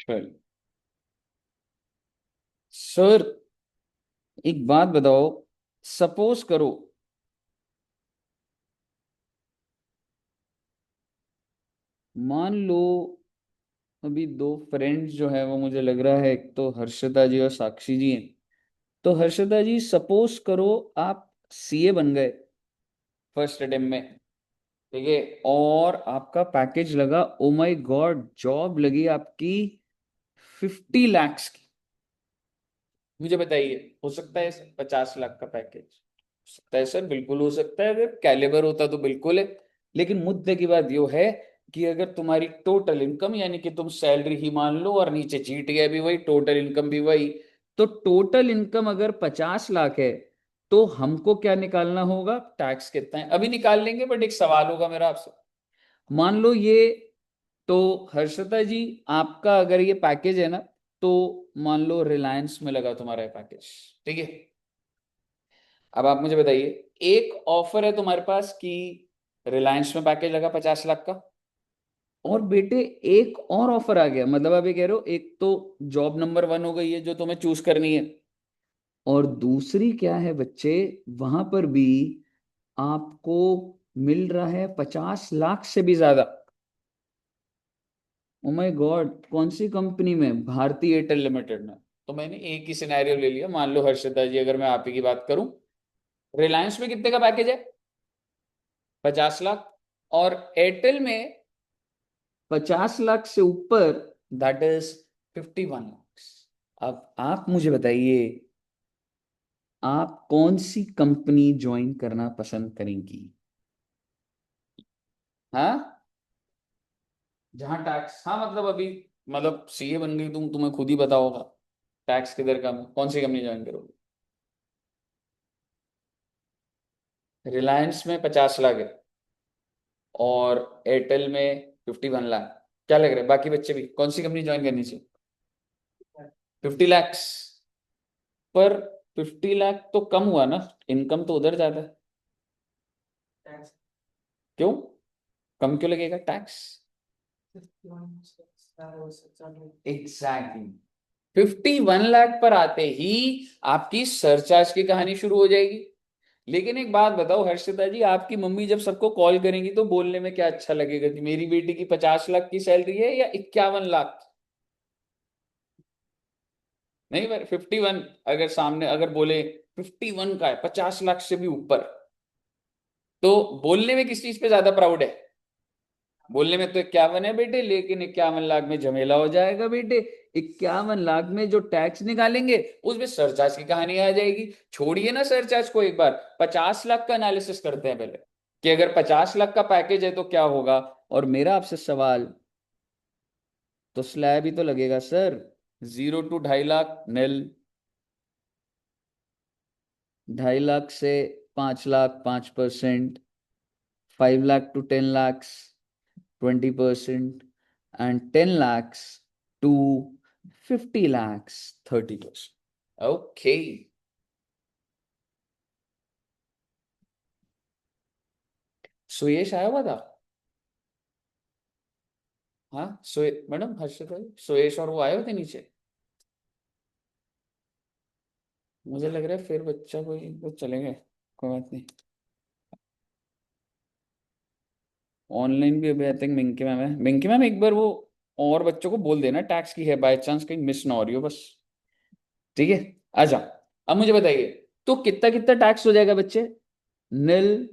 चल सर, एक बात बताओ। सपोज करो, मान लो अभी दो फ्रेंड्स जो है वो मुझे लग रहा है, एक तो हर्षिता जी और साक्षी जी हैं। तो हर्षिता जी, सपोज करो आप सीए बन गए फर्स्ट अटेम्प्ट में। ठीक है। और आपका पैकेज लगा, ओ माय गॉड, जॉब लगी आपकी 50 lakhs की। मुझे बताइए, हो सकता है सर 50 लाख का पैकेज? हो सकता है सर, बिल्कुल हो सकता है, अगर कैलिबर होता तो बिल्कुल है। लेकिन मुद्दे की बात यो है कि अगर तुम्हारी टोटल इनकम, यानी कि तुम सैलरी ही मान लो और नीचे जीटीए भी वही, टोटल इनकम भी वही, तो टोटल इनकम अगर 50 लाख है, तो हमको क्या निकालना होगा? टैक्स कितना है अभी निकाल लेंगे, बट एक सवाल होगा मेरा आपसे। मान लो ये, तो हर्षिता जी, आपका अगर ये पैकेज है ना, तो मान लो रिलायंस में लगा तुम्हारा पैकेज। ठीक है। अब आप मुझे बताइए, एक ऑफर है तुम्हारे पास कि रिलायंस में पैकेज लगा 50 लाख का। और बेटे, एक और ऑफर आ गया, मतलब आप ये कह रहे हो, एक तो जॉब नंबर 1 हो गई है जो तुम्हें चूज करनी है, और दूसरी क्या है बच्चे, वहां पर भी आपको मिल रहा है 50 लाख से भी ज्यादा। ओ माय गॉड, कौन सी कंपनी में? भारती एयरटेल लिमिटेड में। तो मैंने एक ही सिनेरियो ले लिया, मान लो हर्षिता जी, अगर मैं आप ही की बात करूं, रिलायंस में कितने का पैकेज है? 50 लाख। और एयरटेल में 50 लाख से ऊपर, दैट इज 51 lakhs। अब आप मुझे बताइए, आप कौन सी कंपनी ज्वाइन करना पसंद करेंगी? हाँ, जहां टैक्स, हाँ मतलब अभी, मतलब सीए बन गई तुम, तुम्हें खुद ही पता होगा टैक्स किधर कम है, कौन सी कंपनी ज्वाइन करोगे? रिलायंस में 50 लाख है और एयरटेल में 51 लाख। क्या लग रहा है, बाकी बच्चे भी कौन सी कंपनी ज्वाइन करनी चाहिए? 50 lakhs। पर 50 लाख तो कम हुआ ना, इनकम तो उधर ज्यादा है। क्यों? कम क्यों लगेगा टैक्स? एग्जैक्टली। 51 लाख पर आते ही आपकी सरचार्ज की कहानी शुरू हो जाएगी। लेकिन एक बात बताओ हर्षिता जी, आपकी मम्मी जब सबको कॉल करेंगी तो बोलने में क्या अच्छा लगेगा कि मेरी बेटी की 50 लाख की सैलरी है या 51 लाख? नहीं, पर 51, अगर सामने अगर बोले 51 का है, 50 लाख से भी ऊपर, तो बोलने में किस चीज पे ज्यादा प्राउड है? बोलने में तो 51 है बेटे, लेकिन 51 लाख में झमेला हो जाएगा बेटे। 51 लाख में जो टैक्स निकालेंगे उसमें सरचार्ज की कहानी आ जाएगी। छोड़िए ना सरचार्ज को, एक बार 50 लाख का एनालिसिस करते हैं पहले, कि अगर 50 लाख का पैकेज है तो क्या होगा। और मेरा आपसे सवाल, तो स्लैब ही तो लगेगा सर। 0 to 2.5 लाख नील, 2.5 लाख से 5 lakh 5%, 5 lakh to 10 lakhs 20%, and 10 lakhs to 50 lakhs 30%। Okay. सुयश आया हुआ था? हाँ, मैडम हर्षित भाई, सुयश और वो आए हुए थे नीचे। मुझे लग रहा है फिर बच्चा कोई वो चले गए। कोई बात नहीं। ऑनलाइन भी अभी आई थिंक मिंकी मैम है। मिंकी मैम, एक बार वो और बच्चों को बोल देना टैक्स की है, बाय चांस कहीं मिस ना हो रही हो बस। ठीक है। अच्छा, अब मुझे बताइए, तो कितना कितना टैक्स हो जाएगा बच्चे? नील।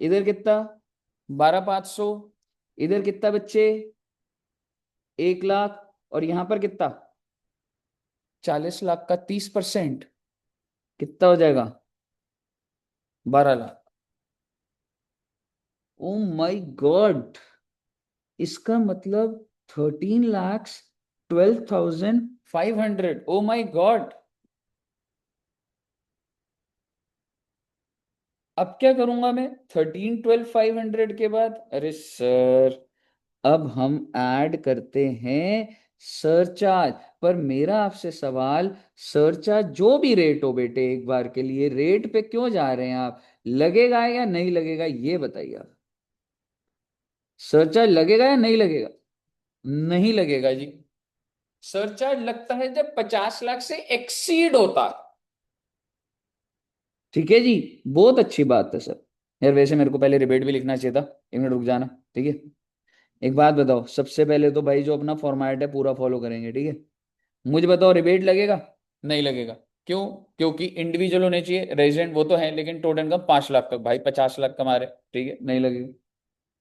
इधर कितना? 12,500। इधर कितना बच्चे? 1 लाख। और यहां पर कितना? 40 लाख का 30%, कितना हो जाएगा? 12 लाख। ओ माय गॉड, इसका मतलब 13 lakhs 12,500। O my God. अब क्या करूंगा मैं 13 12 500 के बाद? अरे सर, अब हम ऐड करते हैं सरचार्ज। पर मेरा आपसे सवाल, सरचार्ज जो भी रेट हो बेटे, एक बार के लिए रेट पे क्यों जा रहे हैं आप? लगेगा या नहीं लगेगा ये बताइए आप। सरचार्ज लगेगा या नहीं लगेगा? नहीं लगेगा जी। सरचार्ज लगता है जब 50 लाख से एक्सीड होता है। ठीक है जी, बहुत अच्छी बात है सर। यार वैसे मेरे को पहले रिबेट भी लिखना चाहिए था। 1 मिनट रुक जाना। ठीक है, एक बात बताओ, सबसे पहले तो भाई जो अपना फॉर्मेट है पूरा फॉलो करेंगे, ठीक है। मुझे बताओ, रिबेट लगेगा? नहीं लगेगा। क्यों? क्योंकि इंडिविजुअल होने चाहिए, रेजिडेंट वो तो है, लेकिन टोटल इनकम 5 लाख तक, भाई 50 लाख कमा रहे, ठीक है, नहीं लगेगा।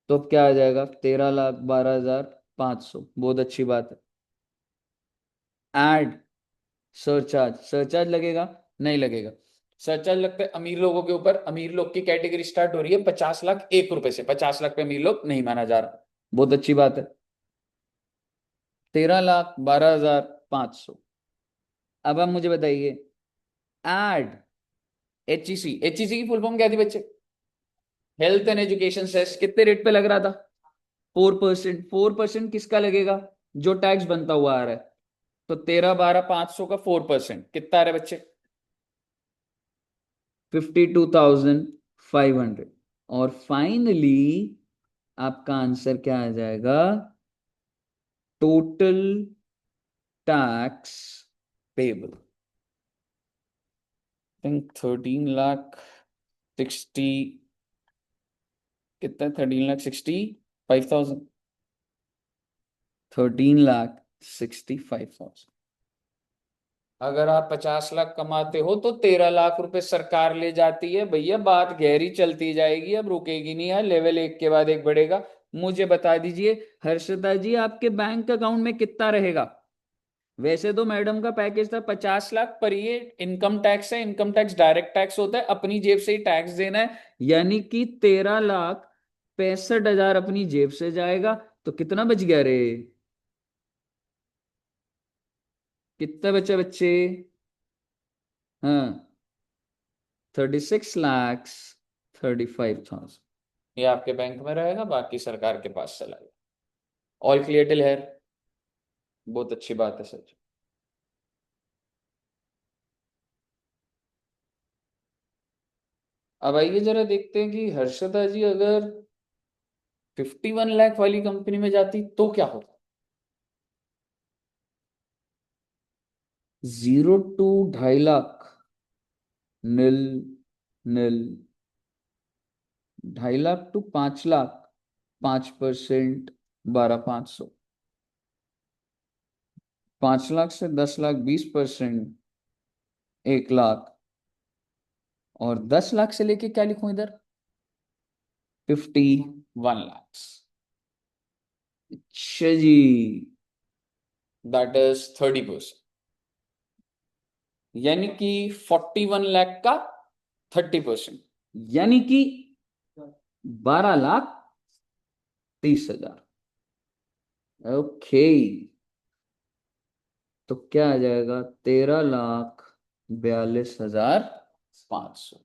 तो अब क्या आ जाएगा? 13,12,500, बहुत अच्छी बात है। एड सरचार्ज, सरचार्ज लगेगा? नहीं लगेगा। सरचार्ज लगता है अमीर लोगों के ऊपर, अमीर लोग की कैटेगरी स्टार्ट हो रही है 50 लाख 1 रुपए से, 50 लाख पे अमीर लोग नहीं माना जा रहा, बहुत अच्छी बात है। 13,12,500। अब आप मुझे बताइए, एड एचईसी की फुल फॉर्म क्या थी बच्चे? हेल्थ एंड एजुकेशन सेस, कितने रेट पे लग रहा था? 4%। 4% किसका लगेगा? जो टैक्स बनता हुआ आ रहा है। तो 13,12,500 का 4% कितना आ रहा है बच्चे? 52,500। और फाइनली आपका आंसर क्या आ जाएगा? Total tax payable, think 13,60,000। कितना? 13,65,000। 13,65,000। अगर आप 50 लाख कमाते हो तो 13 लाख रुपए सरकार ले जाती है भैया, बात गहरी चलती जाएगी, अब रुकेगी नहीं यार, लेवल एक के बाद एक बढ़ेगा। मुझे बता दीजिए हर्षदा जी, आपके बैंक अकाउंट में कितना रहेगा? वैसे तो मैडम का पैकेज था 50 लाख, पर ये इनकम टैक्स है, इनकम टैक्स डायरेक्ट टैक्स होता है, अपनी जेब से ही टैक्स देना है। यानी कि 13,65,000 अपनी जेब से जाएगा। तो कितना बच गया रे? कितना बचा बच्चे? हाँ, 36,35,000 ये आपके बैंक में रहेगा, बाकी सरकार के पास चला गया। All clear till here? बहुत अच्छी बात है सर। अब आइए जरा देखते हैं कि हर्षदा जी अगर 51 लाख वाली कंपनी में जाती तो क्या होता। 0 to 2.5 lakh, nil, nil. 2.5 lakh to 5 lakh, 5%, 12,500। 5 lakh से 10 लाख, 20%, 1 लाख। और 10 लाख से लेके क्या लिखूं इधर? 51 lakhs। अच्छा जी, दैट इज 30%। यानी कि 41 लाख का 30%, यानी कि 12,30,000। ओके, तो क्या आ जाएगा? 13,42,500।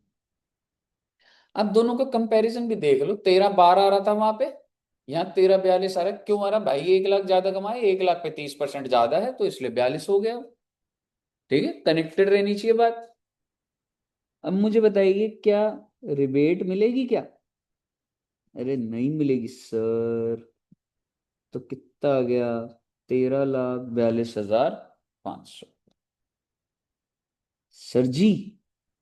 अब दोनों का कंपैरिजन भी देख लो, 13,12 आ रहा था वहां पे, यहाँ 13,42 आ रहा है। क्यों आ रहा भाई? 1 लाख ज्यादा कमाए, 1 लाख पे 30% ज्यादा है, तो इसलिए 42 हो गया। ठीक है, कनेक्टेड रहनी चाहिए बात। अब मुझे बताइए, क्या रिबेट मिलेगी क्या? अरे नहीं मिलेगी सर। तो कितना आ गया? 13,42,500। सर जी,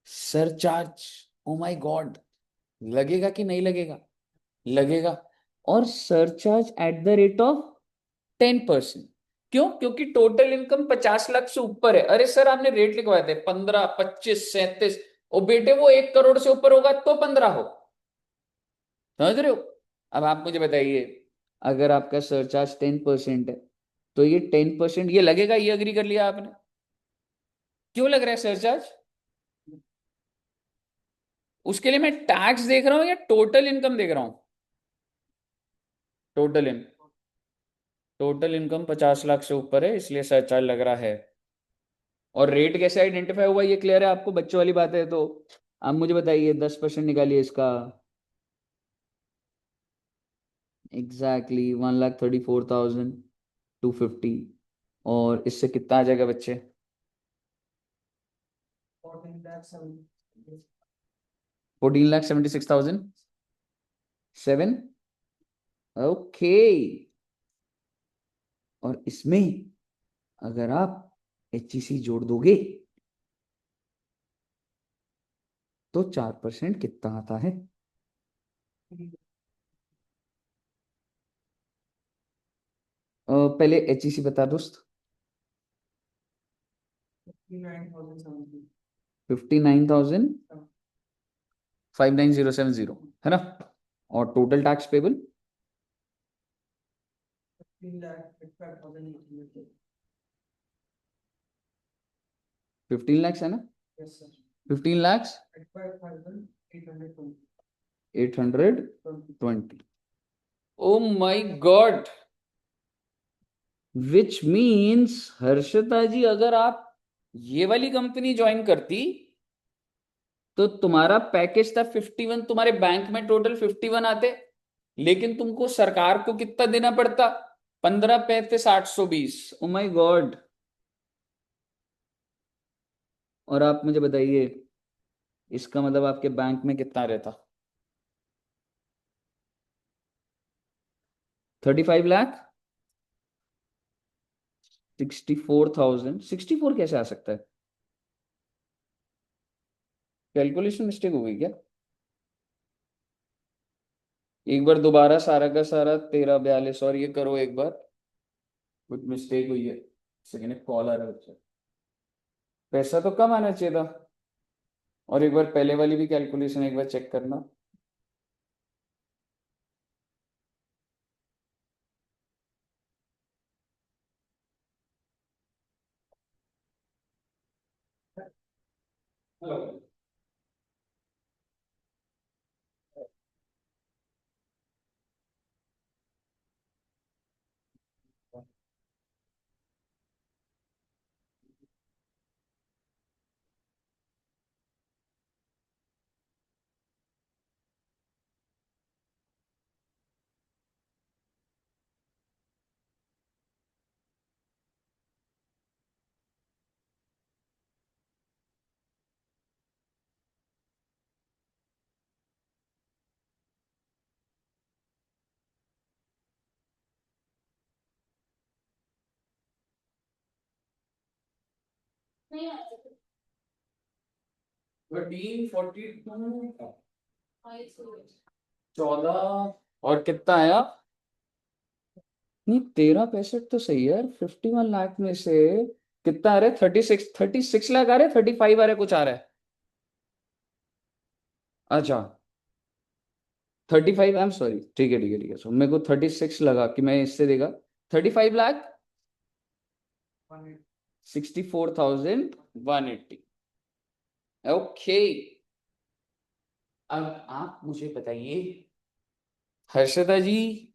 सरचार्ज, ओ माय गॉड, लगेगा कि नहीं लगेगा? लगेगा। और surcharge at the rate of 10%। क्यों? क्योंकि टोटल इनकम 50 लाख से ऊपर है। अरे सर आपने रेट लिखवाए थे 15, 25, 37। ओ बेटे, वो 1 करोड़ से ऊपर होगा तो 15 हो। समझ रहे हो? अब आप मुझे बताइए, अगर आपका सरचार्ज 10% है, तो ये 10% ये लगेगा, ये अग्री कर लिया आपने। क्यों लग रहा है सरचार्ज? उसके लिए मैं टैक्स देख रहा हूं या टोटल इनकम देख रहा हूं? Total income. Total income 50 lakh से ऊपर है, इसलिए सरचार्ज लग रहा है। और रेट कैसे आइडेंटिफाई हुआ, ये क्लियर है आपको? बच्चों वाली बात है तो आप मुझे बताइए, 10% निकालिए इसका। एग्जैक्टली 1,34,250। और इससे कितना आ जाएगा बच्चे? 14,76,007। ओके। और इसमें अगर आप HEC जोड़ दोगे तो 4% कितना आता है? पहले HEC बता दोस्त। 59,000 है ना? और टोटल टैक्स पेबल 15 lakhs है ना? 15 lakhs 820। Oh my God, which means Harshita ji, अगर आप ये वाली कंपनी ज्वाइन करती तो तुम्हारा पैकेज था 51, तुम्हारे बैंक में टोटल 51 आते, लेकिन तुमको सरकार को कितना देना पड़ता? 15 35 820। Oh my God. और आप मुझे बताइए, इसका मतलब आपके बैंक में कितना रहता? 35 लाख। 64,000, 64 कैसे आ सकता है? कैलकुलेशन मिस्टेक हो गई क्या? एक बार दोबारा सारा का सारा 13 42 और ये करो एक बार। कुछ मिस्टेक हुई है। सेकेंड कॉल आ रहा है बच्चा। पैसा तो कम आना चाहिए था। और एक बार पहले वाली भी कैलकुलेशन एक बार चेक करना। नहीं आ सकता। 1342। 14। और कितना आया? नहीं, 13 65 तो सही है यार। 51 लाख में से कितना आ रहा है? 36 लाख आ रहे हैं, 35 आ रहे हैं, कुछ आ रहा है? अच्छा, 35, आई एम सॉरी। ठीक है ठीक है ठीक है, सो मेरे को 36 लगा कि मैं इससे देगा। 35 लाख 64,180। ओके। अब आप मुझे बताइए हर्षदा जी,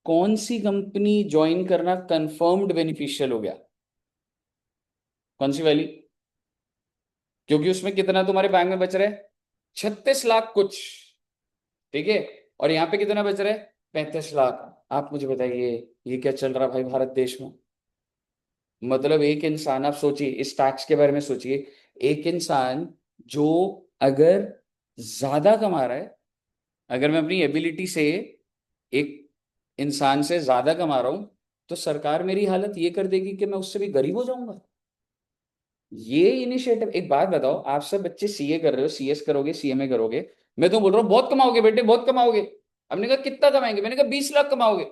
कौन सी कंपनी ज्वाइन करना कंफर्म्ड बेनिफिशियल हो गया? कौन सी वाली? क्योंकि उसमें कितना तुम्हारे बैंक में बच रहा है? 36 लाख कुछ। ठीक है। और यहाँ पे कितना बच रहा है? 35 लाख। आप मुझे बताइए, ये क्या चल रहा है भाई भारत देश में? मतलब एक इंसान, आप सोचिए इस टैक्स के बारे में सोचिए। एक इंसान जो अगर ज्यादा कमा रहा है, अगर मैं अपनी एबिलिटी से एक इंसान से ज्यादा कमा रहा हूं, तो सरकार मेरी हालत ये कर देगी कि मैं उससे भी गरीब हो जाऊंगा। ये इनिशिएटिव, एक बात बताओ, आप सब बच्चे सीए कर रहे हो, CS करोगे, CMA करोगे, मैं तो बोल रहा हूँ बहुत कमाओगे बेटे, बहुत कमाओगे। हमने कहा कितना कमाएंगे? मैंने कहा 20 लाख कमाओगे।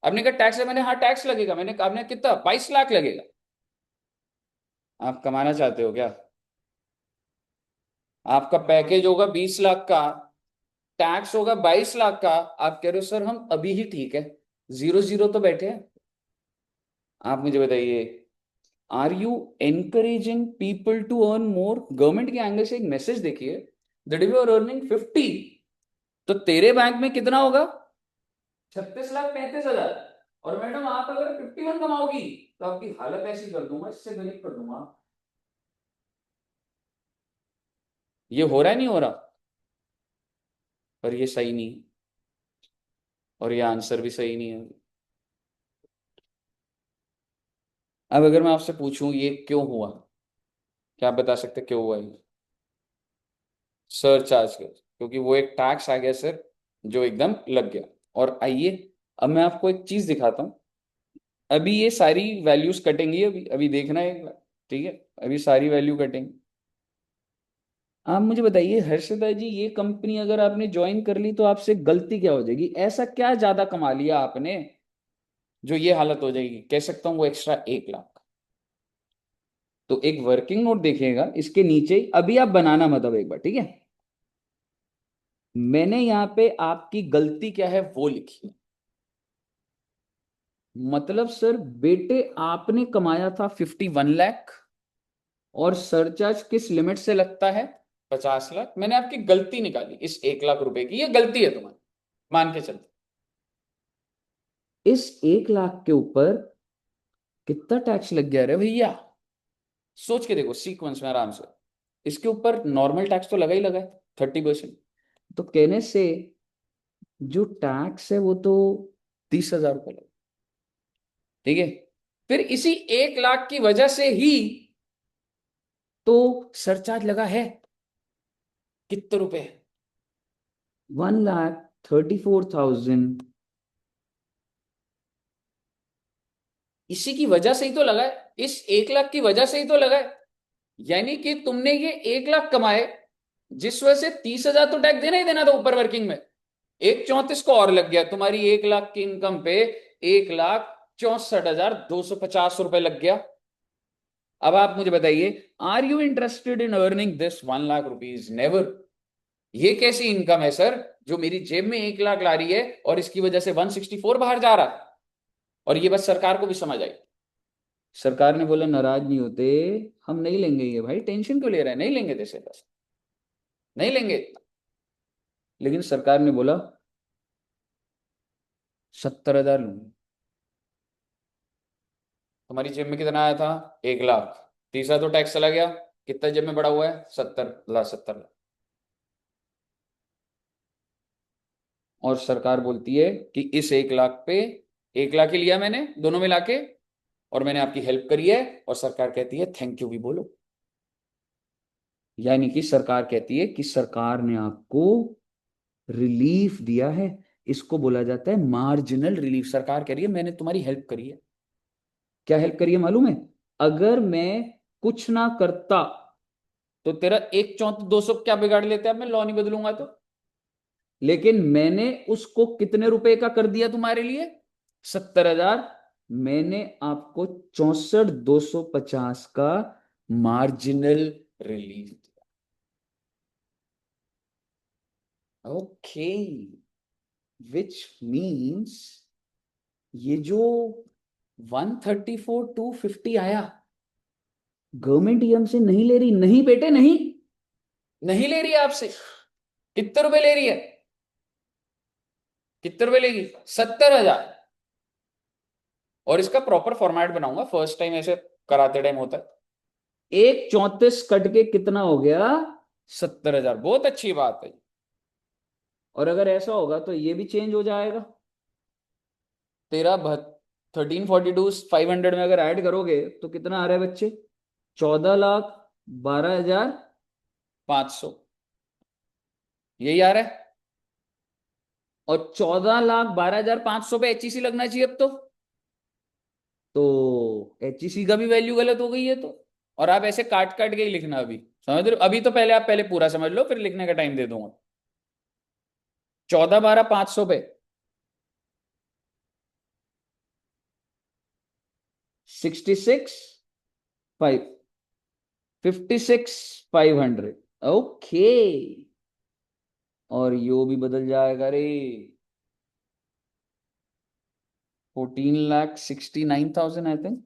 आपने कहा टैक्स है, मैंने हाँ टैक्स लगेगा। मैंने कहा आपने कितना? 22 लाख लगेगा। आप कमाना चाहते हो क्या? आपका पैकेज होगा 20 लाख का, टैक्स होगा 22 लाख का। आप कह रहे हो सर हम अभी ही ठीक है, जीरो जीरो तो बैठे हैं। आप मुझे बताइए, are you encouraging people to earn more? Government के एंगल से एक मैसेज देखिए, that if you are earning 50, तो तेरे बैंक में कितना होगा? 36 लाख 35 हजार। और मैडम आप अगर 51 कमाओगी तो आपकी हालत ऐसी कर दूंगा, इससे गरीब कर दूंगा। ये हो रहा है नहीं हो रहा? पर ये सही नहीं है, और ये आंसर भी सही नहीं है। अब अगर मैं आपसे पूछूं ये क्यों हुआ, क्या आप बता सकते क्यों हुआ ये? सर चार्ज कर, क्योंकि वो एक टैक्स आ गया सर, जो एकदम लग गया। और आइए, अब मैं आपको एक चीज दिखाता हूँ। अभी ये सारी वैल्यूज कटेंगी, अभी अभी देखना है एक बार। ठीक है, अभी सारी वैल्यू कटेंगी। आप मुझे बताइए हर्षदा जी, ये कंपनी अगर आपने ज्वाइन कर ली तो आपसे गलती क्या हो जाएगी? ऐसा क्या ज्यादा कमा लिया आपने जो ये हालत हो जाएगी? कह सकता हूं वो एक्स्ट्रा 1 लाख। तो एक वर्किंग नोट देखिएगा इसके नीचे ही, अभी आप बनाना मत अब, एक बार ठीक है। मैंने यहाँ पे आपकी गलती क्या है वो लिखी है। मतलब सर बेटे, आपने कमाया था 51 लाख, और सरचार्ज किस लिमिट से लगता है? 50 लाख। मैंने आपकी गलती निकाली इस 1 लाख रुपए की, ये गलती है तुम्हारी, मान के चलते। इस 1 लाख के ऊपर कितना टैक्स लग गया रे भैया? सोच के देखो सीक्वेंस में आराम से। इसके ऊपर नॉर्मल टैक्स तो लगा ही लगा है, 30%। तो कहने से जो टैक्स है वो तो 30,000 रुपये लगा। ठीक है, फिर इसी 1 लाख की वजह से ही तो सरचार्ज लगा है कितने रुपए? 1,34,000। इसी की वजह से ही तो लगा है, इस 1 लाख की वजह से ही तो लगा है। यानी कि तुमने ये 1 लाख कमाए, जिस वजह से 30,000 तो टैक्स देना ही देना था ऊपर वर्किंग में। 1,34 को और लग गया तुम्हारी 1 लाख की इनकम पे। 1,64,250 रुपए लग गया। अब आप मुझे बताइए, are you interested in earning this 1 lakh rupees? Never. ये कैसी इनकम है सर जो मेरी जेब में 1 लाख ला रही है और इसकी वजह से 164 बाहर जा रहा है? और ये बस सरकार को भी समझ आई। सरकार ने बोला नाराज नहीं होते, हम नहीं लेंगे ये भाई, टेंशन क्यों ले रहा है, नहीं लेंगे तेरे बस, नहीं लेंगे। लेकिन सरकार ने बोला 70,000 लूंगी। तुम्हारी जेब में कितना आया था? 1 लाख। तीसरा तो टैक्स चला गया, कितना जेब में बड़ा हुआ है? 70 लाख, 70 लाख। और सरकार बोलती है कि इस 1 लाख पे, 1 लाख ही लिया मैंने दोनों मिला के, और मैंने आपकी हेल्प करी है, और सरकार कहती है थैंक यू भी बोलो। यानी कि सरकार कहती है कि सरकार ने आपको रिलीफ दिया है। इसको बोला जाता है मार्जिनल रिलीफ। सरकार कह रही है मैंने तुम्हारी हेल्प करी है। क्या हेल्प करी है मालूम है? अगर मैं कुछ ना करता तो तेरा 1/4 200 क्या बिगाड़ लेते, अब मैं लॉ नहीं बदलूंगा तो। लेकिन मैंने उसको कितने रुपए का कर दिया तुम्हारे लिए? 70,000। मैंने आपको 64,250 का मार्जिनल रिलीफ दिया। ओके, विच मीन्स ये जो 134,250 आया, गवर्नमेंट ये हमसे नहीं ले रही। नहीं बेटे नहीं, नहीं ले रही है आपसे। कितने रुपए ले रही है? कितने रुपए लेगी? 70,000। और इसका प्रॉपर फॉर्मेट बनाऊंगा, फर्स्ट टाइम ऐसे कराते टाइम होता है। 1/34 कट के कितना हो गया? 70,000। बहुत अच्छी बात है। और अगर ऐसा होगा तो ये भी चेंज हो जाएगा। तेरा 1342,500 में अगर ऐड करोगे तो कितना आ रहा है बच्चे? 14,12,500। यही आ रहा है। और 14,12,500 पे HEC लगना चाहिए अब तो HEC का भी वैल्यू गलत हो गई है तो। और आप ऐसे काट काट के ही लिखना, अभी समझ रहे हो? अभी तो पहले आप पहले पूरा समझ लो, फिर लिखने का टाइम दे दूंगा। 14,12,500 पे 66,500, 56,500। ओके। और यो भी बदल जाएगा रे, 14,69,000 आई थिंक।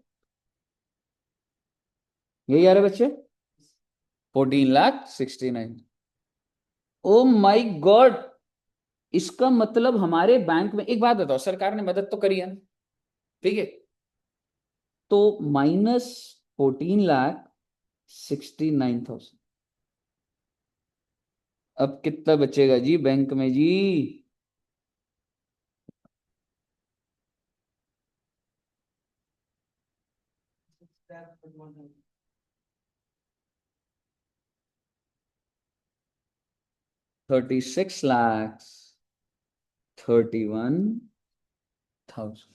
यही आ रहा है बच्चे, 14,69,000। ओ माई गॉड। इसका मतलब हमारे बैंक में, एक बात बताओ, सरकार ने मदद तो करी है ना, ठीक है? तो -14,69,000। अब कितना बचेगा जी बैंक में जी? 36,31,000।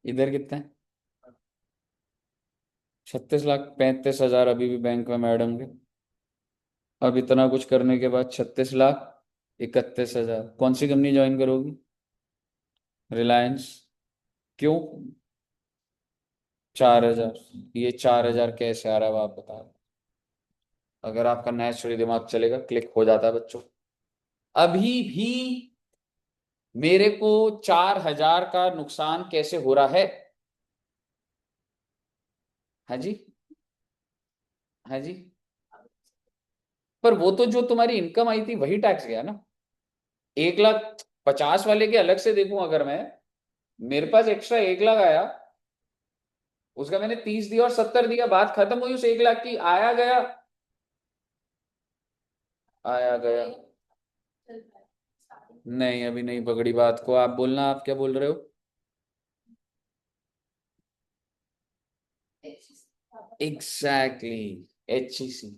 इधर कितना है? 36,35,000 अभी भी बैंक में मैडम के। अब इतना कुछ करने के बाद 36,31,000, कौन सी कंपनी ज्वाइन करोगी? रिलायंस। क्यों? 4,000। ये 4,000 कैसे आ रहा है, वो आप बता दो। अगर आपका नेचुरली दिमाग चलेगा, क्लिक हो जाता है बच्चों। अभी भी मेरे को 4,000 का नुकसान कैसे हो रहा है? हाँ जी। हाँ जी। पर वो तो जो तुम्हारी इनकम आई थी वही टैक्स गया ना। 1,50,000 वाले के अलग से देखूं अगर मैं, मेरे पास एक्स्ट्रा 1 लाख आया, उसका मैंने 30 दिया और 70 दिया, बात खत्म हुई उस 1 लाख की। आया गया। आया गया। नहीं, अभी नहीं पकड़ी बात को। आप बोलना, आप क्या बोल रहे हो? एग्जैक्टली। HEC।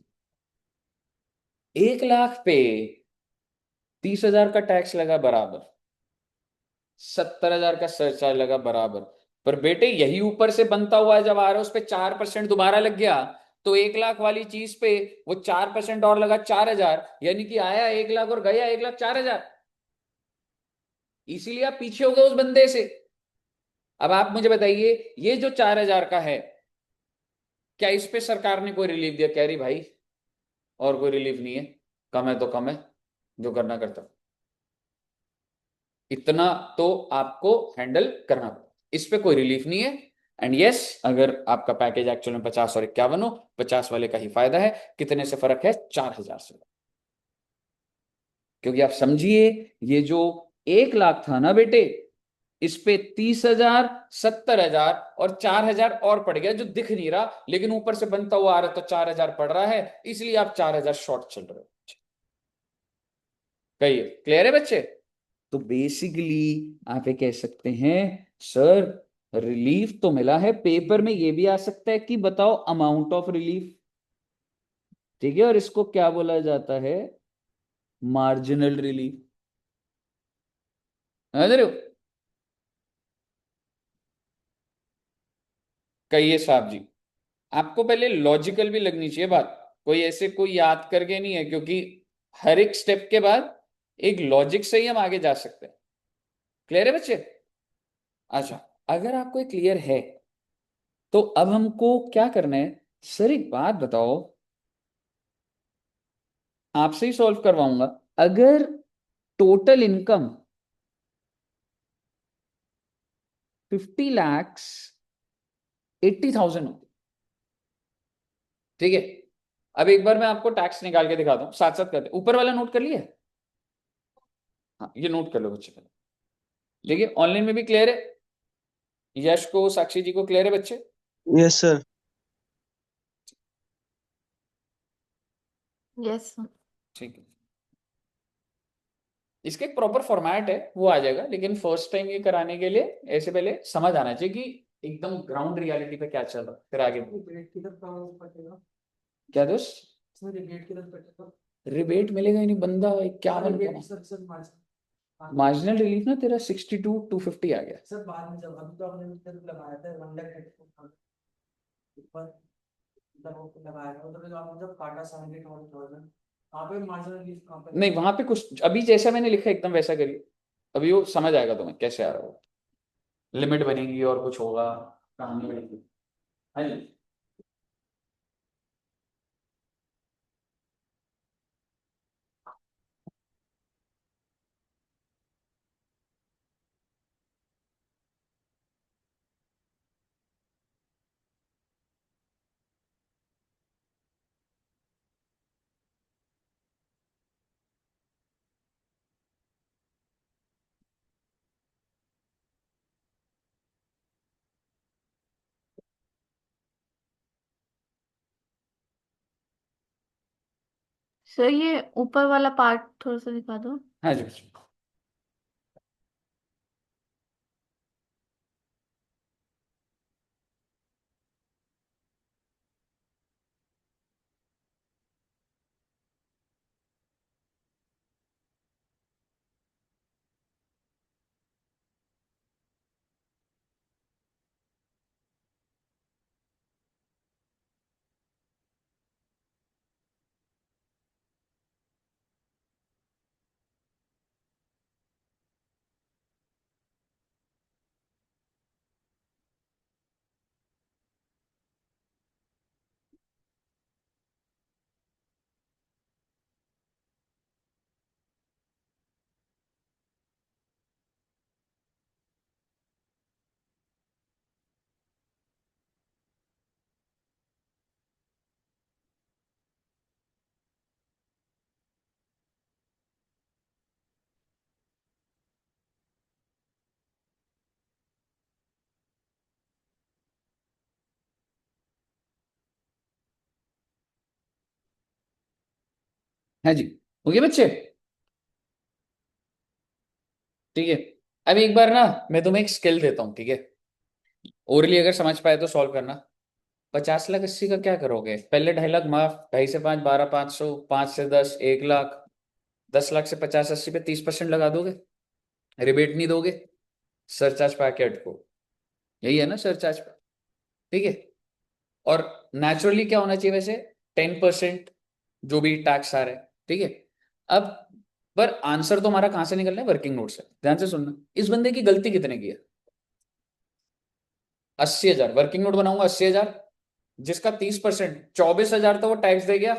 1 लाख पे 30,000 का टैक्स लगा बराबर, 70,000 का सरचार्ज लगा बराबर। पर बेटे यही ऊपर से बनता हुआ जब आ रहा है, उस पर 4% दोबारा लग गया। तो 1 लाख वाली चीज पे वो 4% और लगा, 4,000, यानी कि आया 1 लाख और गया 1,04,000। इसीलिए आप पीछे हो गए उस बंदे से। अब आप मुझे बताइए, ये जो 4,000 का है, क्या इस पे सरकार ने कोई रिलीफ दिया? कह रही भाई और कोई रिलीफ नहीं है, कम है तो कम है, जो करना करता। इतना तो आपको हैंडल करना पड़ेगा, इस पे कोई रिलीफ नहीं है। एंड यस, अगर आपका पैकेज एक्चुअल में 50 और 51 हो, 50 वाले का ही फायदा है। कितने से फर्क है? 4,000 से। क्योंकि आप समझिए, ये जो 1 लाख था ना बेटे, इस पे 30,000, 70,000 और 4,000 और पड़ गया, जो दिख नहीं रहा, लेकिन ऊपर से बनता हुआ आ रहा, तो 4,000 पड़ रहा है, इसलिए आप 4,000 शॉर्ट चल रहे हो। कहिए, क्लियर है बच्चे? तो बेसिकली आप ये कह सकते हैं, सर रिलीफ तो मिला है, पेपर में ये भी आ सकता है कि बताओ अमाउंट ऑफ रिलीफ। ठीक है, और इसको क्या बोला जाता है? Marginal relief. समझ रहे हो? कहिए साहब जी। आपको पहले लॉजिकल भी लगनी चाहिए बात, कोई ऐसे कोई याद करके नहीं है, क्योंकि हर एक स्टेप के बाद एक लॉजिक से ही हम आगे जा सकते हैं। क्लियर है बच्चे? अच्छा, अगर आपको क्लियर है, तो अब हमको क्या करना है? सर एक बात बताओ, आपसे ही सॉल्व करवाऊंगा। अगर टोटल इनकम 50,80,000 होती, ठीक है? अब एक बार मैं आपको टैक्स निकाल के दिखाता हूँ, साथ साथ करते, ऊपर वाला नोट कर लिया? हाँ, ये नोट कर लो बच्चे पहले। देखिए, ऑनलाइन में भी क्लियर है, यश को, साक्षी जी को क्लियर है बच्चे? Yes sir. यस। ठीक है। इसका एक प्रॉपर फॉर्मेट है, वो आ जाएगा, लेकिन फर्स्ट टाइम ये कराने के लिए ऐसे पहले समझ आना चाहिए कि एकदम ग्राउंड रियलिटी पे क्या चल रहा है, फिर आगे। क्या दोस्त? रिबेट मिलेगा ही नहीं, बंदा क्या बन गया? मार्जिनल रिलीफ ना तेरा 62,250 आ गया। सर बाद में जब अभी तो आपने लगाया था 1 लाख ऊपर, मतलब वो लगाया था, मतलब जो आपने जब काटा 72,000, वहाँ पे मार्जिनल रिलीफ कहाँ पे? नहीं, वहां पे कुछ अभी जैसा मैंने लिखा एकदम वैसा करिए, अभी वो समझ आएगा तुम्हें कैसे आ रहा है। लिमिट बनेगी और कुछ होगा, कहानी बनेगी। हाँ जी। सर ये ऊपर वाला पार्ट थोड़ा सा दिखा दो। हाँ जी बच्चों। हाँ जी। ओके बच्चे। ठीक है। अब एक बार ना मैं तुम्हें एक स्किल देता हूँ, ठीक है। ओरली अगर समझ पाए तो सॉल्व करना। 50 लाख 80 का क्या करोगे? पहले 2.5 लाख माफ, 2.5 से 5 12, 500, 5 से 10 1 लाख, 10 लाख से 50 80 पे 30% लगा दोगे? रिबेट नहीं दोगे सरचार्ज पैकेट को? यही है ना सरचार्ज। ठीक है। और नेचुरली क्या होना चाहिए वैसे? 10% जो भी टैक्स आ रहा है, ठीक है। अब पर आंसर तो हमारा कहां से निकलना है? वर्किंग नोट से। ध्यान से सुनना, इस बंदे की गलती कितने की है? 80,000 वर्किंग नोट बनाऊंगा, 80,000, जिसका 30% 24,000 तो वो टैक्स दे गया,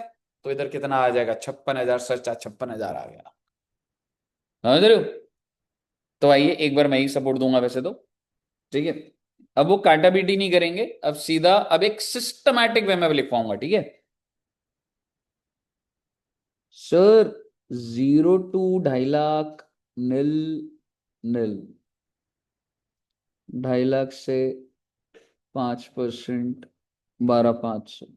तो इधर कितना आ जाएगा? 56,000 सरचार्ज, 56,000 आ गया। समझ रहे हो? तो आइए एक बार मैं ही सपोर्ट दूंगा वैसे तो। ठीक है। अब वो काटा बीटी नहीं करेंगे, अब सीधा अब एक सिस्टमैटिक वे में लिखवाऊंगा, ठीक है। सर 0 to 2.5 लाख, नील, नील। 2.5 लाख से 5%, 12,500।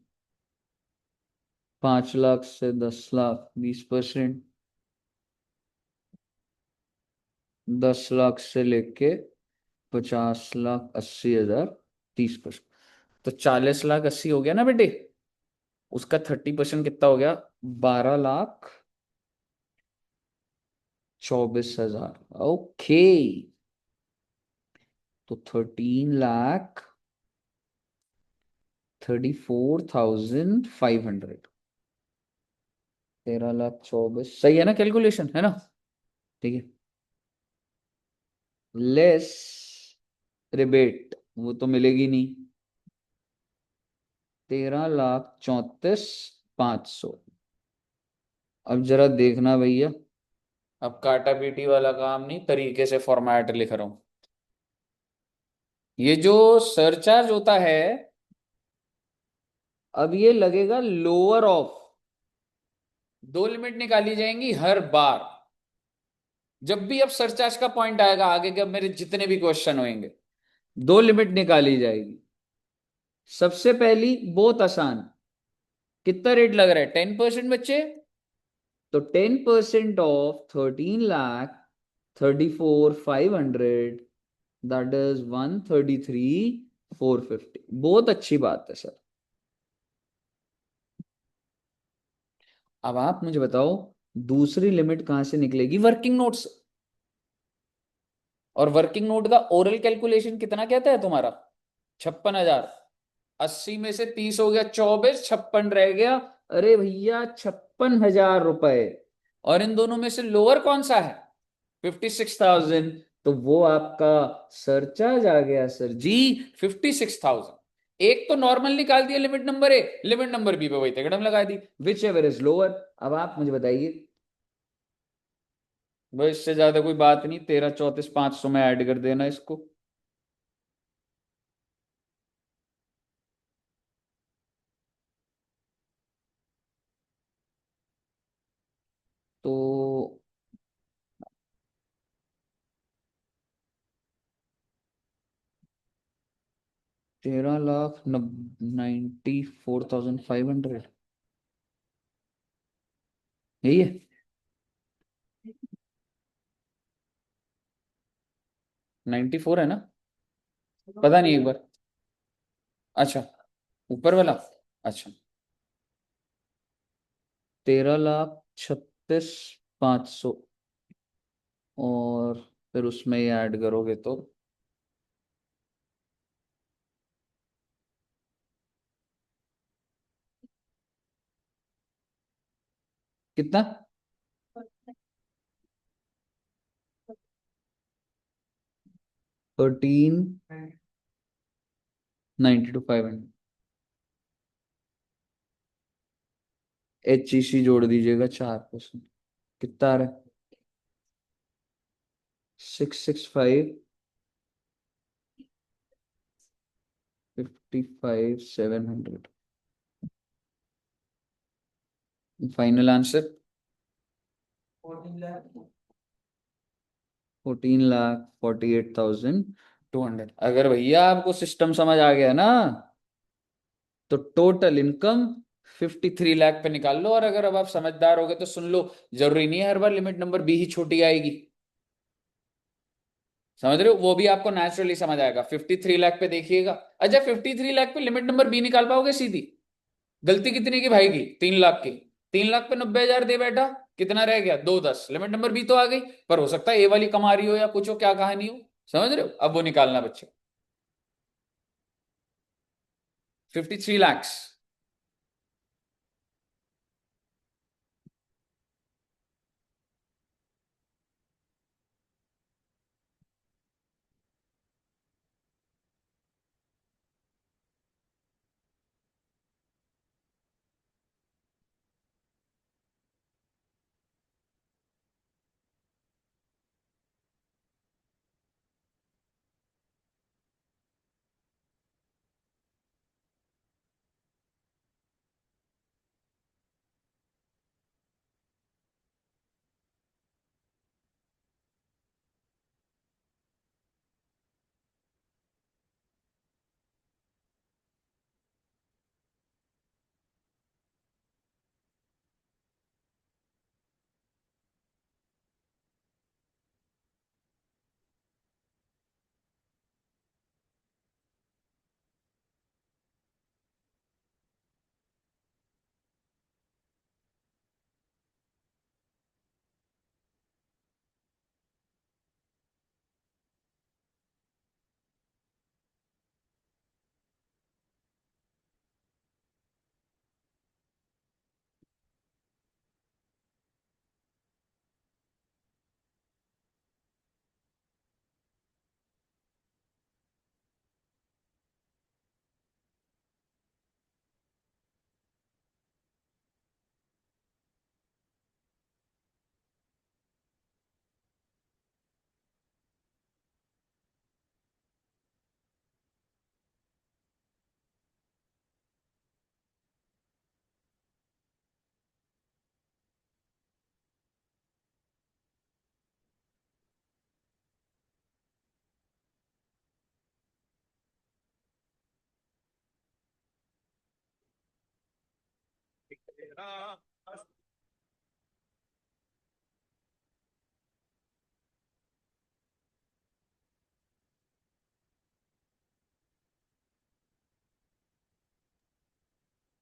5 लाख से 10 लाख, 20%। 10 लाख से लेके 50 लाख 80 हजार, 30%। तो 40 लाख 80 हो गया ना बेटे। उसका 30% कितना हो गया? 12,24,000। ओके। तो 13,34,500। 13,24,000 सही है ना? कैलकुलेशन है ना? ठीक है। लेस रिबेट वो तो मिलेगी नहीं। 13,34,500। अब जरा देखना भैया, अब काटा पीटी वाला काम नहीं, तरीके से फॉर्मेट लिख रहा हूं। ये जो सरचार्ज होता है, अब ये लगेगा लोअर ऑफ। दो लिमिट निकाली जाएंगी हर बार जब भी अब सरचार्ज का पॉइंट आएगा आगे के, अब मेरे जितने भी क्वेश्चन होंगे, दो लिमिट निकाली जाएगी। सबसे पहली बहुत आसान, कितना रेट लग रहा है? 10% बच्चे। तो 10% ऑफ 13,34,500, दैट इज 133,450। बहुत अच्छी बात है सर। अब आप मुझे बताओ, दूसरी लिमिट कहां से निकलेगी? वर्किंग नोट से। और वर्किंग नोट का ओरल कैलकुलेशन कितना कहता है तुम्हारा? 56,000। 80 में से 30 हो गया 24, 56 रह गया। अरे भैया 56,000 रुपए। और इन दोनों में से लोअर कौन सा है? 56,000। तो वो आपका सरचार्ज आ गया सर जी, 56,000। एक तो नॉर्मल निकाल दिया limit number A, limit number B पे वही तिकड़म लगा दी, विच एवर इज लोअर। अब आप मुझे बताइए। बस इससे ज्यादा कोई बात नहीं, 13,34,500 में ऐड कर देना इसको। तो 13,94,500 यही है। 94 है ना? पता नहीं, एक बार। अच्छा, ऊपर वाला। अच्छा, 13,36,500, और फिर उसमें ये ऐड करोगे तो कितना? 13,92,500। HEC जोड़ दीजिएगा 4%। कितना आ रहा है? 665,55,700। Final answer 14,48,200। अगर भैया आपको सिस्टम समझ आ गया ना, तो टोटल इनकम 53 लाख पे निकाल लो। और अगर अब आप समझदार हो गए तो सुन लो, जरूरी नहीं है हर बार लिमिट नंबर बी ही छोटी आएगी। समझ रहे हो, वो भी आपको नेचुरली समझ आएगा। 53 लाख पे देखिएगा। अच्छा, 53 लाख पे लिमिट नंबर बी निकाल पाओगे सीधी? गलती कितने की भाई की? 3 लाख की। 3 लाख पे 90,000 दे बैठा, कितना रह गया? 210, लिमिट नंबर बी तो आ गई। पर हो सकता है ए वाली कमा रही हो या कुछ हो, क्या कहानी हो। समझ रहे हो, अब वो निकालना बच्चे। 53 lakhs।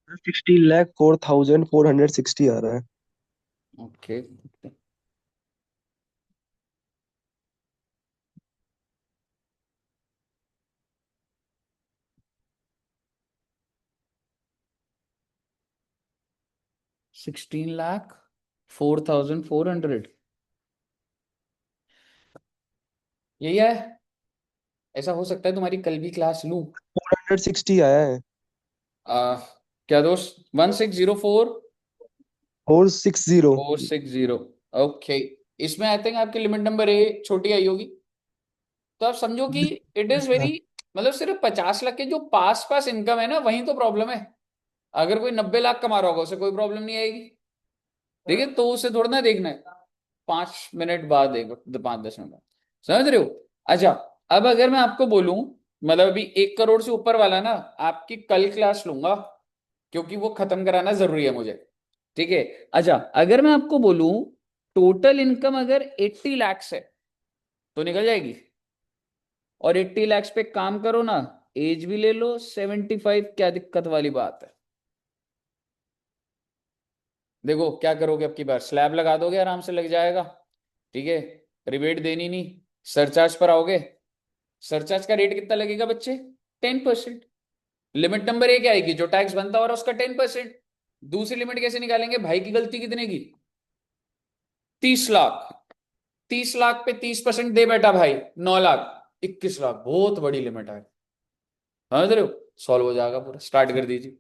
$16,04,460 आ रहा है। ओके। 16,04,400। यही है। ऐसा हो सकता है तुम्हारी कल भी क्लास लूं। 460 आया है। आ, क्या दोस्त? 1604 460। 460। ओके। इसमें आई थिंक आपकी लिमिट नंबर ए छोटी आई होगी। तो आप समझो कि इट इज अच्छा। वेरी, मतलब सिर्फ 50 लाख के जो पास पास इनकम है ना, वहीं तो प्रॉब्लम है। अगर कोई 90 लाख कमा रहा होगा उसे कोई प्रॉब्लम नहीं आएगी। ठीक है, तो उसे थोड़ा ना देखना है 5 मिनट बाद, देखो 5-10 मिनट बाद। समझ रहे हो? अच्छा, अब अगर मैं आपको बोलूं, मतलब अभी 1 करोड़ से ऊपर वाला ना, आपकी कल क्लास लूंगा, क्योंकि वो खत्म कराना जरूरी है मुझे। ठीक है। अच्छा, अगर मैं आपको बोलूं टोटल इनकम अगर 80 lakhs है तो निकल जाएगी। और 80 lakhs पे काम करो ना, एज भी ले लो 75, क्या दिक्कत वाली बात है? देखो क्या करोगे, अब की बार स्लैब लगा दोगे, आराम से लग जाएगा। ठीक है। रिबेट देनी नहीं। सरचार्ज पर आओगे। सरचार्ज का रेट कितना लगेगा बच्चे? 10%। लिमिट नंबर एक आएगी, जो टैक्स बनता हो रहा है उसका 10%। दूसरी लिमिट कैसे निकालेंगे भाई? की गलती कितने की? 30 लाख। 30 लाख पे 30% दे बेटा भाई, 9 लाख। 21 लाख, बहुत बड़ी लिमिट है। समझ रहे हो? सॉल्व हो जाएगा पूरा, स्टार्ट कर दीजिए।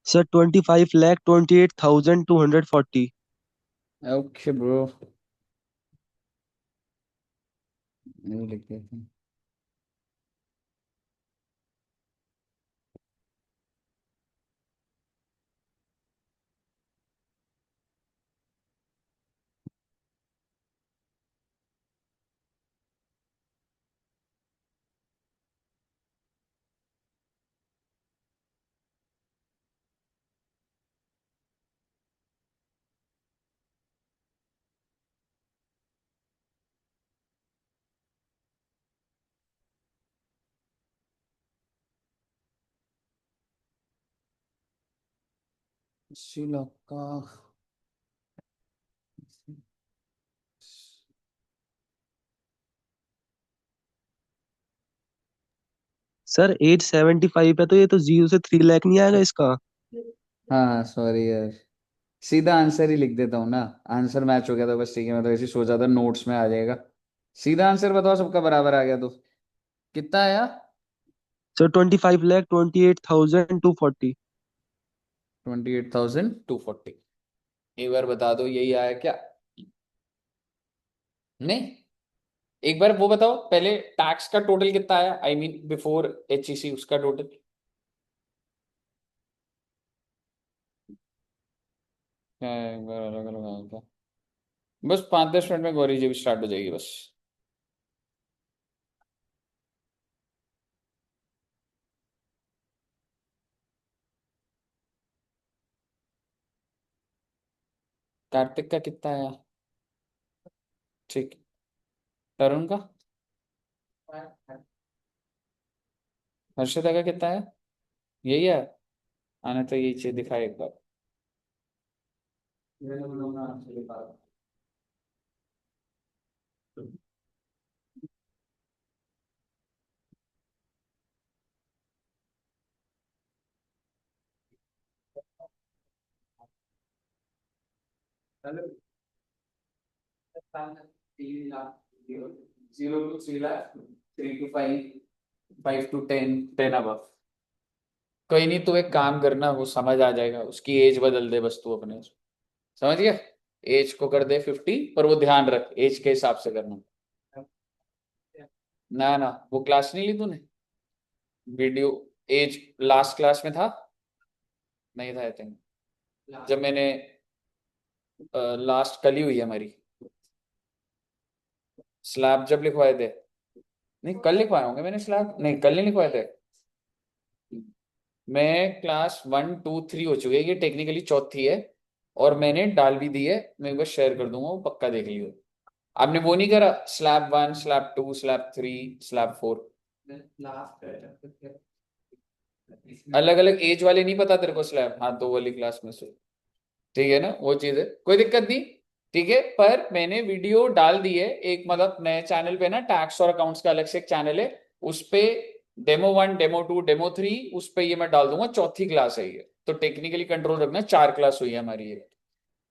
सर 25,28,240। ओके ब्रो, ये लिख देते हैं। श्रीलंका। सर 875 है, तो ये तो 0 से 3 लाख नहीं आएगा इसका। हाँ सॉरी यार, सीधा आंसर ही लिख देता हूँ ना। आंसर मैच हो गया था बस, ठीक है। मैं तो ऐसे ही सोचा था नोट्स में आ जाएगा। सीधा आंसर बताओ, सबका बराबर आ गया तो कितना आया? सर 25,28,240। 28,240। एक बार बता दो यही आया क्या? नहीं, एक बार वो बताओ पहले, टैक्स का टोटल कितना आया, आई मीन बिफोर HEC उसका टोटल। क्या है, एक बार अलग अलग आया क्या? बस 5-10 मिनट में गौरी जी भी स्टार्ट हो जाएगी बस। कार्तिक का कितना आया? ठीक। तरुण का? हर्षिता का कितना है? यही है। आने तो यही चीज दिखाए एक बार। Zero two 3 lakh, 3 to 5, 5 to 10, 10 above। कोई नहीं, तू एक काम करना, वो समझ आ जाएगा, उसकी एज बदल दे बस तू अपने। समझ गया? एज को कर दे 50, पर वो ध्यान रख एज के हिसाब से करना। ना ना, वो क्लास नहीं ली तूने, वीडियो एज लास्ट क्लास में था? नहीं था आई थिंक, जब मैंने लास्ट कल ही हुई है हमारी स्लैब जब लिखवाए थे। नहीं कल लिखवाए होंगे मैंने स्लैब, नहीं कल नहीं लिखवाए थे। मैं क्लास 1 2 3 हो चुकी है, ये टेक्निकली चौथी है। और मैंने डाल भी दी है, मैं एक बार शेयर कर दूंगा, वो पक्का देख लियो। आपने वो नहीं करा, स्लैब 1 स्लैब 2 स्लैब 3 स्लैब 4? अलग अलग एज वाले नहीं पता तेरे को स्लैब? हाँ तो वो वाली क्लास में से। ठीक है ना, वो चीज है, कोई दिक्कत नहीं। ठीक है, पर मैंने वीडियो डाल दी है एक, मतलब नए चैनल पे ना, टैक्स और अकाउंट्स का अलग से एक चैनल है, उस पे डेमो 1 डेमो 2 डेमो 3, उस पे ये मैं डाल दूंगा। चौथी क्लास है ये, तो टेक्निकली कंट्रोल रखना, 4 क्लास हुई है हमारी ये।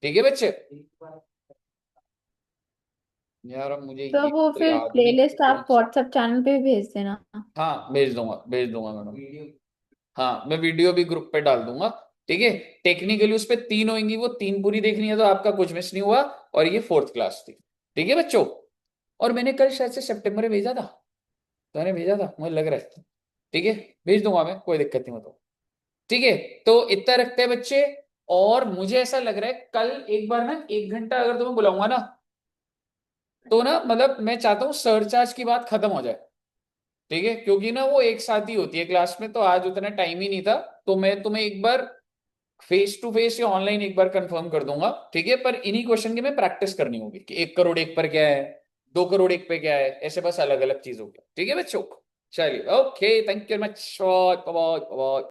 ठीक है बच्चे? यार अब मुझे तो ये वो तो फिर याद नहीं प्लेलिस्ट कौन आप सा। व्हाट्सएप चैनल पे भी भेज देना। हाँ भेज दूंगा मैडम। हाँ मैं वीडियो भी ग्रुप पे डाल दूंगा। ठीक है, टेक्निकली उस पे 3 होंगी, वो 3 पूरी देखनी है, तो आपका कुछ मिस नहीं हुआ। और ये 4th क्लास थी। ठीक है बच्चों? और मैंने कल शायद से सितंबर में भेजा था, तो मैंने भेजा था मुझे लग रहा है। ठीक है, भेज दूंगा मैं, कोई दिक्कत नहीं मतलब। ठीक है, तो इतना रखते हैं बच्चे। और मुझे ऐसा लग रहा है कल एक बार ना 1 घंटा अगर तुम्हें बुलाऊंगा ना, तो ना मतलब मैं चाहता हूँ सरचार्ज की बात खत्म हो जाए। ठीक है, क्योंकि ना वो एक साथ ही होती है क्लास में, तो आज उतना टाइम ही नहीं था। तो मैं तुम्हें एक बार फेस टू फेस या ऑनलाइन एक बार कंफर्म कर दूंगा। ठीक है, पर इन्हीं क्वेश्चन की मैं प्रैक्टिस करनी होगी कि 1 करोड़ 1 पर क्या है, 2 करोड़ 1 पे क्या है, ऐसे बस अलग अलग चीज होगी। ठीक है बच्चों? चलिए, okay, thank you very much.